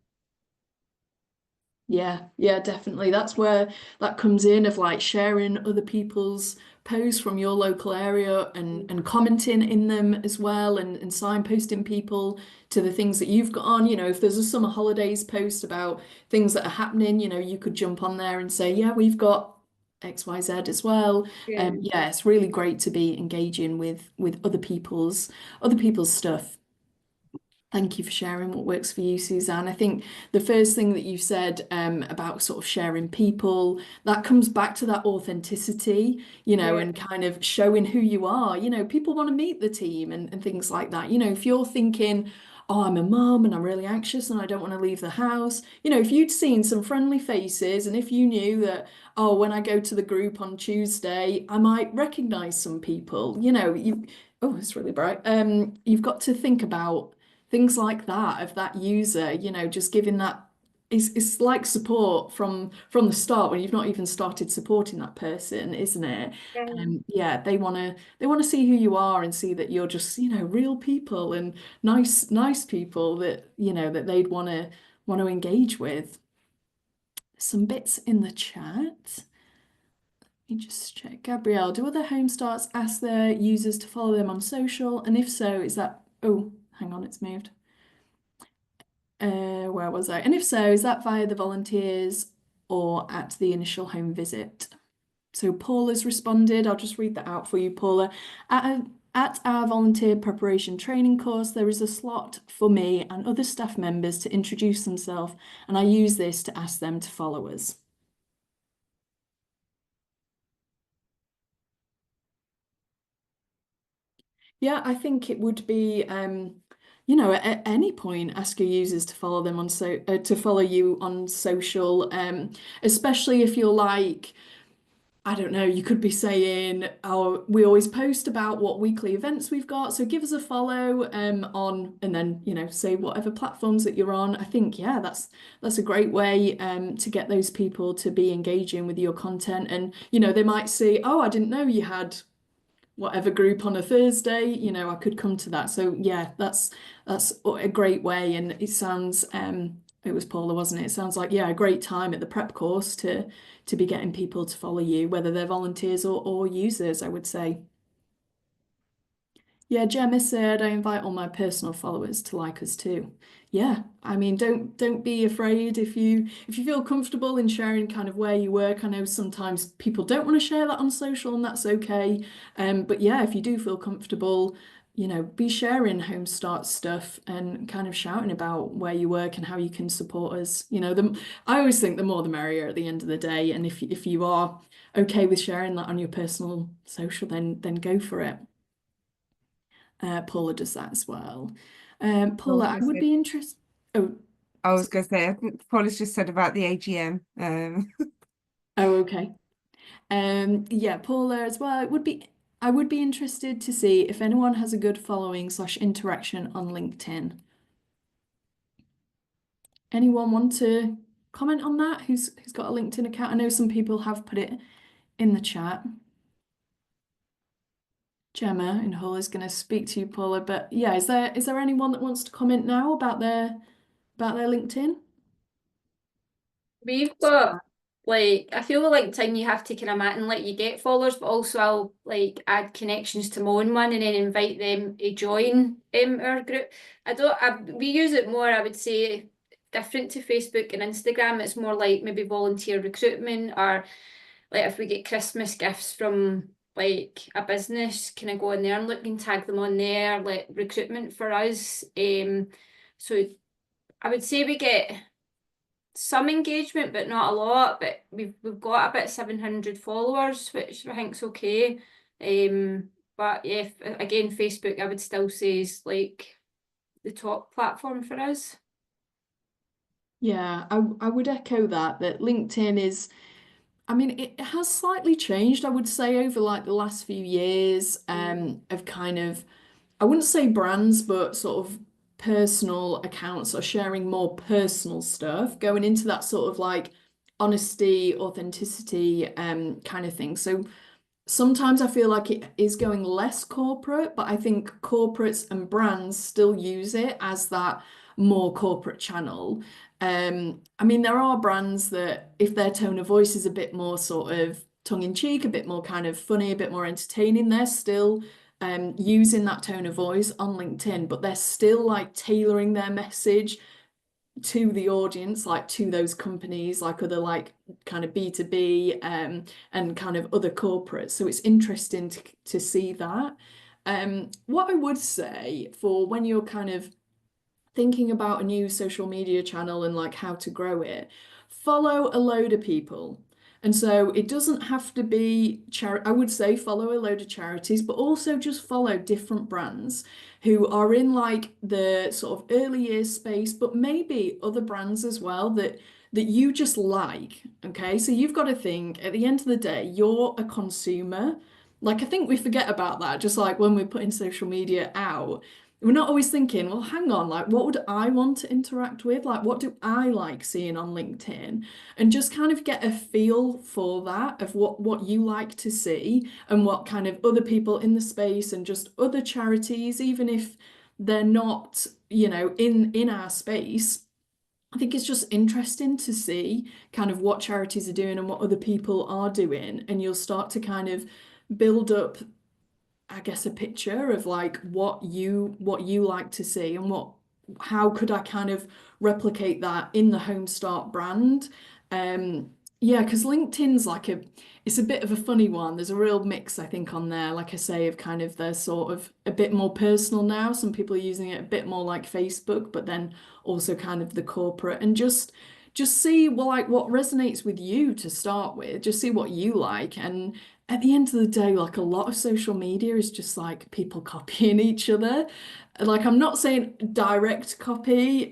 [SPEAKER 1] Yeah, definitely. That's where that comes in, of like sharing other people's posts from your local area and commenting in them as well, and signposting people to the things that you've got on. If there's a summer holidays post about things that are happening, you could jump on there and say, yeah, we've got XYZ as well.
[SPEAKER 7] Yeah.
[SPEAKER 1] Yeah, it's really great to be engaging with other people's stuff. Thank you for sharing what works for you, Suzanne. I think the first thing that you said about sort of sharing people, that comes back to that authenticity,
[SPEAKER 7] Yeah.
[SPEAKER 1] and kind of showing who you are. People want to meet the team and things like that. If you're thinking, oh, I'm a mum and I'm really anxious and I don't want to leave the house, if you'd seen some friendly faces and if you knew that, oh, when I go to the group on Tuesday, I might recognize some people, oh, it's really bright. You've got to think about things like that of that user, just giving that it's like support from the start when you've not even started supporting that person, isn't it? Yeah, they want to see who you are and see that you're just, real people and nice people that, that they'd want to engage with. Some bits in the chat. Let me just check. Gabrielle, do other home starts ask their users to follow them on social? And if so, is that, oh, hang on, it's moved. Where was I? And if so, is that via the volunteers or at the initial home visit? So Paula's responded. I'll just read that out for you, Paula. At our volunteer preparation training course, there is a slot for me and other staff members to introduce themselves, and I use this to ask them to follow us. Yeah, I think it would be, at any point, ask your users to follow them on to follow you on social, especially if you're like, I don't know, you could be saying, oh, we always post about what weekly events we've got, so give us a follow on, and then, say whatever platforms that you're on. I think, yeah, that's a great way to get those people to be engaging with your content. And, they might see, oh, I didn't know you had whatever group on a Thursday, you know, I could come to that. So yeah, that's a great way. And it sounds it was Paula, wasn't it? It sounds like, yeah, a great time at the prep course to be getting people to follow you, whether they're volunteers or users, I would say. Yeah, Gemma said I invite all my personal followers to like us too. Yeah, I mean, don't be afraid if you feel comfortable in sharing kind of where you work. I know sometimes people don't want to share that on social, and that's okay. But yeah, if you do feel comfortable, you know, be sharing Home Start stuff and kind of shouting about where you work and how you can support us. You know, I always think the more the merrier at the end of the day. And if you are okay with sharing that on your personal social, then go for it. Paula does that as well. Paula, I would be interested. Oh,
[SPEAKER 4] I was going to say, I think Paula's just said about the AGM.
[SPEAKER 1] oh, okay. Yeah, Paula as well. I would be interested to see if anyone has a good following / interaction on LinkedIn. Anyone want to comment on that? Who's got a LinkedIn account? I know some people have put it in the chat. Gemma and Hull is going to speak to you, Paula. But yeah, is there anyone that wants to comment now about their LinkedIn?
[SPEAKER 7] We've got like, I feel like LinkedIn you have to kind of and let you get followers, but also I'll like add connections to my own one and then invite them to join our group. We use it more, I would say, different to Facebook and Instagram. It's more like maybe volunteer recruitment, or like if we get Christmas gifts from like a business, kind of go in there and look and tag them on there, like recruitment for us. So I would say we get some engagement, but not a lot. But we've got about 700 followers, which I think's okay. But yeah, again, Facebook I would still say is like the top platform for us.
[SPEAKER 1] Yeah, I would echo that LinkedIn is, I mean, it has slightly changed, I would say, over like the last few years, of kind of, I wouldn't say brands, but sort of personal accounts are sharing more personal stuff, going into that sort of like honesty, authenticity, kind of thing. So sometimes I feel like it is going less corporate, but I think corporates and brands still use it as that more corporate channel. I mean, there are brands that if their tone of voice is a bit more sort of tongue in cheek, a bit more kind of funny, a bit more entertaining, they're still using that tone of voice on LinkedIn, but they're still like tailoring their message to the audience, like to those companies, like other like kind of B2B and kind of other corporates. So it's interesting to see that. What I would say for when you're kind of thinking about a new social media channel and like how to grow it, follow a load of people. And so it doesn't have to be I would say follow a load of charities, but also just follow different brands who are in like the sort of early years space, but maybe other brands as well that you just like. Okay, so you've got to think at the end of the day, you're a consumer. Like I think we forget about that, just like when we're putting social media out. We're not always thinking, well, hang on, like, what would I want to interact with? Like, what do I like seeing on LinkedIn? And just kind of get a feel for that, of what you like to see and what kind of other people in the space and just other charities, even if they're not, you know, in our space. I think it's just interesting to see kind of what charities are doing and what other people are doing. And you'll start to kind of build up, I guess, a picture of like what you like to see and how could I kind of replicate that in the Home Start brand. Yeah, because LinkedIn's like it's a bit of a funny one. There's a real mix, I think, on there, like I say, of kind of they're sort of a bit more personal now. Some people are using it a bit more like Facebook, but then also kind of the corporate, and just see like what resonates with you to start with. Just see what you like. And at the end of the day, like a lot of social media is just like people copying each other. Like I'm not saying direct copy,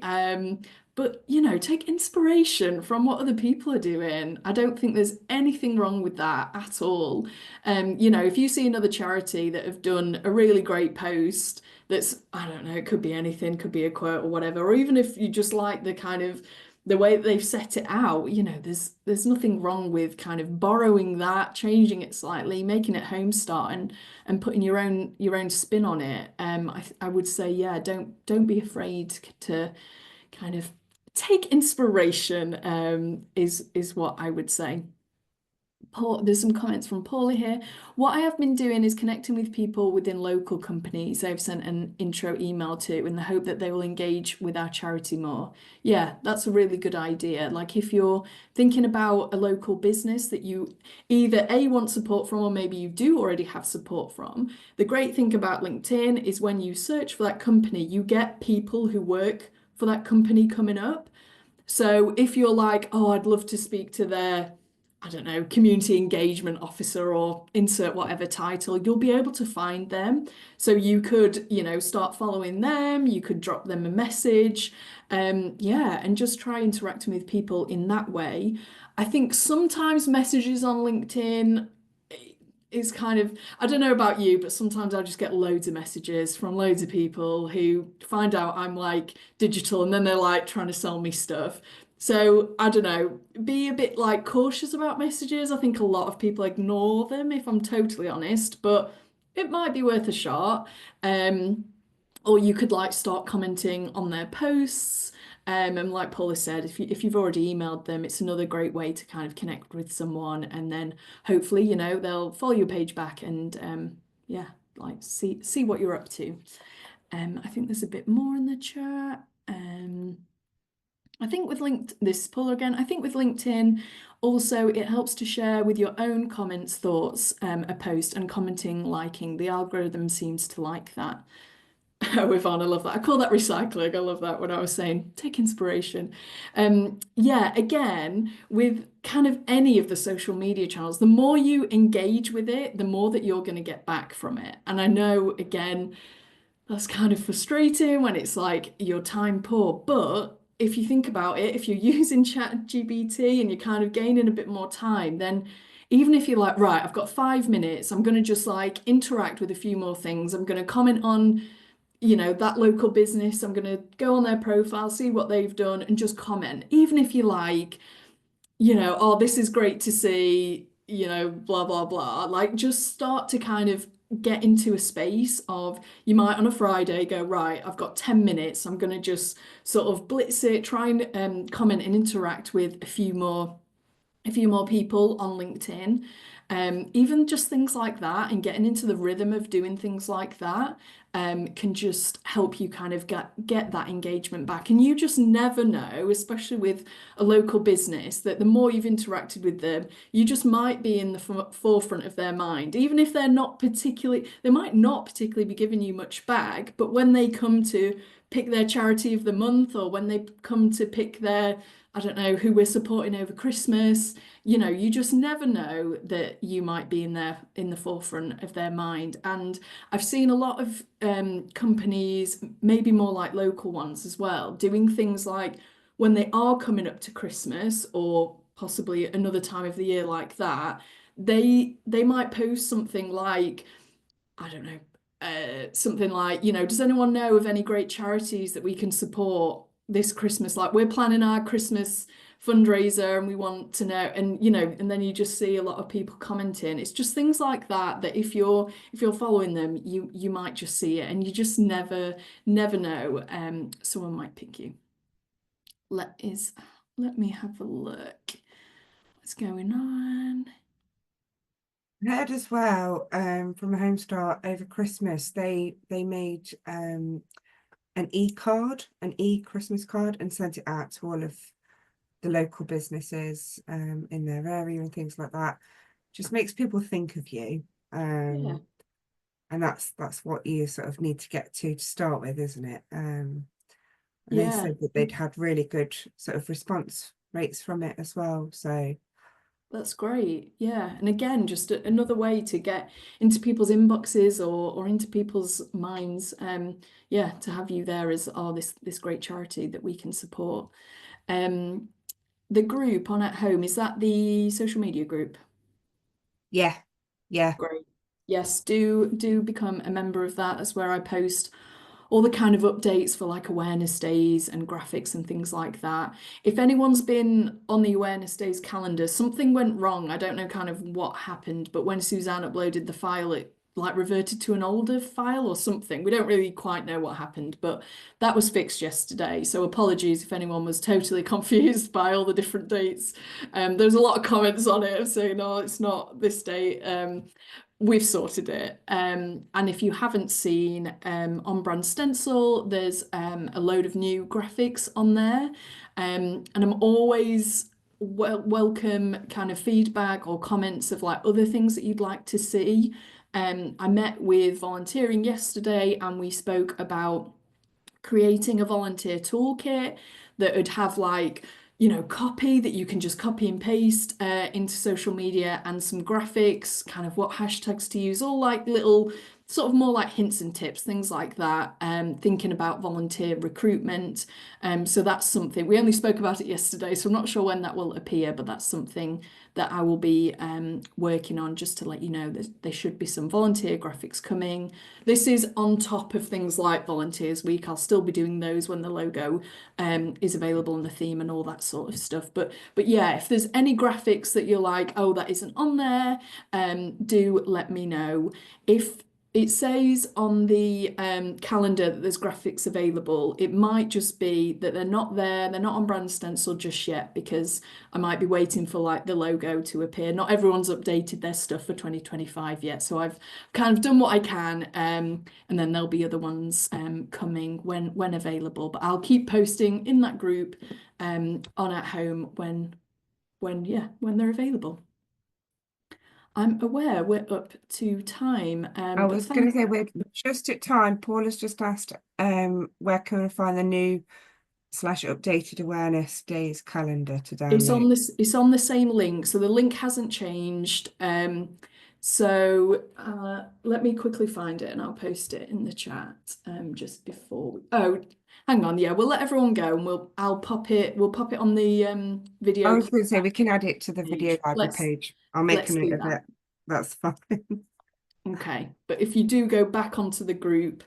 [SPEAKER 1] but you know, take inspiration from what other people are doing. I don't think there's anything wrong with that at all. You know, if you see another charity that have done a really great post that's, I don't know, it could be anything, could be a quote or whatever, or even if you just like the kind of the way that they've set it out, you know, there's nothing wrong with kind of borrowing that, changing it slightly, making it Homestart, and putting your own spin on it. I would say, yeah, don't be afraid to kind of take inspiration, is what I would say. Paul, there's some comments from Paula here. What I have been doing is connecting with people within local companies I've sent an intro email to in the hope that they will engage with our charity more. Yeah, that's a really good idea. Like if you're thinking about a local business that you either A, want support from, or maybe you do already have support from, the great thing about LinkedIn is when you search for that company, you get people who work for that company coming up. So if you're like, oh, I'd love to speak to their, I don't know, community engagement officer, or insert whatever title, you'll be able to find them. So you could, you know, start following them, you could drop them a message, yeah, and just try interacting with people in that way. I think sometimes messages on LinkedIn is kind of, I don't know about you, but sometimes I just get loads of messages from loads of people who find out I'm like digital, and then they're like trying to sell me stuff. So I don't know, be a bit like cautious about messages. I think a lot of people ignore them, if I'm totally honest, but it might be worth a shot. Or you could like start commenting on their posts. And like Paula said, if you've already emailed them, it's another great way to kind of connect with someone, and then hopefully, you know, they'll follow your page back and yeah, like see what you're up to. I think there's a bit more in the chat. I think with this is Paula again. I think with LinkedIn, also it helps to share with your own comments, thoughts, a post, and commenting, liking. The algorithm seems to like that. Oh, Yvonne, I love that. I call that recycling. I love that when I was saying take inspiration. Yeah, again, with kind of any of the social media channels, the more you engage with it, the more that you're going to get back from it. And I know, again, that's kind of frustrating when it's like you're time poor. But if you think about it, if you're using ChatGPT and you're kind of gaining a bit more time, then even if you're like, right, I've got 5 minutes, I'm going to just like interact with a few more things. I'm going to comment on, you know, that local business. I'm going to go on their profile, see what they've done, and just comment. Even if you like, you know, oh, this is great to see, you know, blah, blah, blah. Like, just start to kind of get into a space of, you might on a Friday go, right, I've got 10 minutes. I'm going to just sort of blitz it, try and comment and interact with a few more people on LinkedIn. Even just things like that, and getting into the rhythm of doing things like that, can just help you kind of get that engagement back. And you just never know, especially with a local business, that the more you've interacted with them, you just might be in the forefront of their mind, even if they might not particularly be giving you much back, but when they come to pick their charity of the month, or when they come to pick their, I don't know, who we're supporting over Christmas, you know, you just never know that you might be in the forefront of their mind. And I've seen a lot of companies, maybe more like local ones as well, doing things like when they are coming up to Christmas, or possibly another time of the year like that, they might post something like, I don't know, something like, you know, does anyone know of any great charities that we can support this Christmas? Like, we're planning our Christmas fundraiser and we want to know, and you know, and then you just see a lot of people commenting. It's just things like that if you're following them, you might just see it, and you just never know, someone might pick you. Let me have a look. What's going on?
[SPEAKER 4] I heard as well, from a Homestart over Christmas, they made an e-card, an e-Christmas card, and sent it out to all of the local businesses in their area and things like that. Just makes people think of you.
[SPEAKER 1] Yeah.
[SPEAKER 4] And that's what you sort of need to get to start with, isn't it? And they
[SPEAKER 1] Yeah.
[SPEAKER 4] said that they'd had really good sort of response rates from it as well. So
[SPEAKER 1] That's great. Yeah. And again, just another way to get into people's inboxes or into people's minds. Yeah, to have you there as, oh, this great charity that we can support. The group on At Home, is that the social media group?
[SPEAKER 4] yeah.
[SPEAKER 1] Great. Yes, do become a member of that. That's where I post all the kind of updates for like awareness days and graphics and things like that. If anyone's been on the awareness days calendar, something went wrong. I don't know kind of what happened, but when Suzanne uploaded the file, it like reverted to an older file or something. We don't really quite know what happened, but that was fixed yesterday. So apologies if anyone was totally confused by all the different dates. There's a lot of comments on it saying, no, it's not this date. We've sorted it. And if you haven't seen on Brand Stencil, there's a load of new graphics on there. And I'm always welcome kind of feedback or comments of like other things that you'd like to see. I met with volunteering yesterday and we spoke about creating a volunteer toolkit that would have like, you know, copy that you can just copy and paste into social media and some graphics, kind of what hashtags to use, all like little sort of more like hints and tips, things like that, thinking about volunteer recruitment. So that's something, we only spoke about it yesterday, so I'm not sure when that will appear, but that's something that I will be working on, just to let you know that there should be some volunteer graphics coming. This is on top of things like Volunteers Week. I'll still be doing those when the logo is available and the theme and all that sort of stuff. But yeah, if there's any graphics that you're like, oh, that isn't on there, do let me know. If it says on the calendar that there's graphics available, it might just be that they're not there, they're not on Brand Stencil just yet, because I might be waiting for like the logo to appear. Not everyone's updated their stuff for 2025 yet, so I've kind of done what I can, and then there'll be other ones coming when available. But I'll keep posting in that group on At Home when they're available. I'm aware we're up to time.
[SPEAKER 4] I was going to say we're just at time. Paul has just asked, where can we find the new / updated awareness days calendar to download?
[SPEAKER 1] It's on the same link, so the link hasn't changed. So let me quickly find it and I'll post it in the chat just before hang on, yeah, we'll let everyone go and we'll pop it on the video.
[SPEAKER 4] I was going to say we can add it to the video library page. I'll make a note of it. That's fine.
[SPEAKER 1] Okay, but if you do go back onto the group,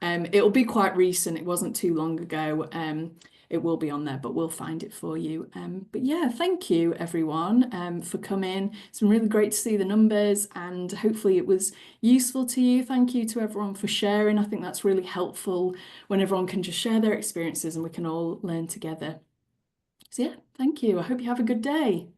[SPEAKER 1] it'll be quite recent. It wasn't too long ago. It will be on there, but we'll find it for you. But yeah, thank you everyone for coming. It's been really great to see the numbers and hopefully it was useful to you. Thank you to everyone for sharing. I think that's really helpful when everyone can just share their experiences and we can all learn together. So yeah, thank you. I hope you have a good day.